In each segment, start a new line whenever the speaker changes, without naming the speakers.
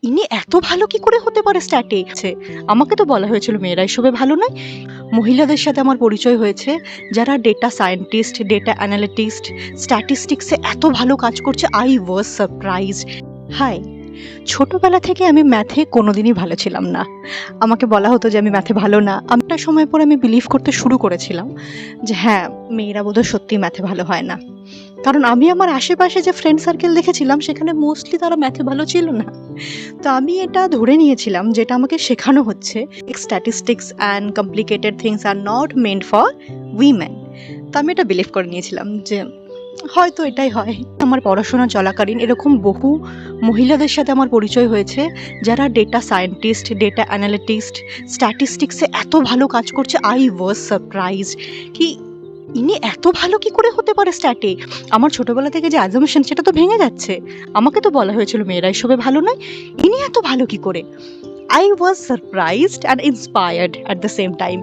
ইনি এত ভালো কি করে হতে পারে স্ট্যাটিক্সে? আমাকে তো বলা হয়েছিল মেয়েরা এসবে ভালো নয়। মহিলাদের সাথে আমার পরিচয় হয়েছে যারা ডেটা সায়েন্টিস্ট, ডেটা অ্যানালিটিস্ট, স্ট্যাটিস্টিক্সে এত ভালো কাজ করছে। I was surprised. হাই, ছোটবেলা থেকে আমি ম্যাথে কোনোদিনই ভালো ছিলাম না। আমাকে বলা হতো যে আমি ম্যাথে ভালো না। একটা সময় পর আমি বিলিভ করতে শুরু করেছিলাম যে হ্যাঁ, মেয়েরা বোধহয় সত্যিই ম্যাথে ভালো হয় না। কারণ আমি আমার আশেপাশে যে ফ্রেন্ড সার্কেল দেখেছিলাম সেখানে মোস্টলি তারা ম্যাথে ভালো ছিল না। তো আমি এটা ধরে নিয়েছিলাম যেটা আমাকে শেখানো হচ্ছে, statistics and complicated things are not meant for women. তো আমি এটা বিলিভ করে নিয়েছিলাম যে হয়তো এটাই হয়। আমার পড়াশোনা চলাকালীন এরকম বহু মহিলাদের সাথে আমার পরিচয় হয়েছে যারা ডেটা সায়েন্টিস্ট, ডেটা অ্যানালিটিস্ট, স্ট্যাটিস্টিক্সে এত ভালো কাজ করছে। আই ওয়াজ সারপ্রাইজড কি ইনি এত ভালো কি করে হতে পারে স্ট্যাটে। আমার ছোটবেলা থেকে যে অ্যাজাম্পশন সেটা তো ভেঙে যাচ্ছে। আমাকে তো বলা হয়েছিল মেয়েরা এসবে ভালো নয়। ইনি এত ভালো কি করে? I was surprised and inspired at the same time.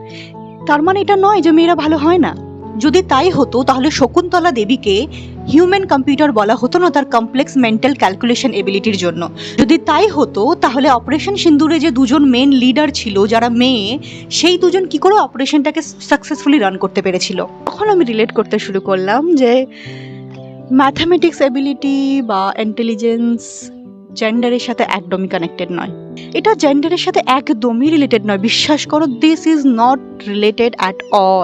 তার মানে এটা নয় যে মেয়েরা ভালো হয় না। যদি তাই হতো তাহলে শকুন্তলা দেবীকে হিউম্যান কম্পিউটার বলা হতো না তার কমপ্লেক্স মেন্টাল ক্যালকুলেশন এবিলিটির জন্য। যদি তাই হতো তাহলে অপারেশন সিন্দুরে যে দুজন মেন লিডার ছিল যারা মেয়ে, সেই দুজন কি করে অপারেশনটাকে সাকসেসফুলি রান করতে পেরেছিল। তখন আমি রিলেট করতে শুরু করলাম যে ম্যাথামেটিক্স এবিলিটি বা ইন্টেলিজেন্স জেন্ডারের সাথে একদমই কানেক্টেড নয়। এটা জেন্ডারের সাথে একদমই রিলেটেড নয়। বিশ্বাস করো, this is not related at all.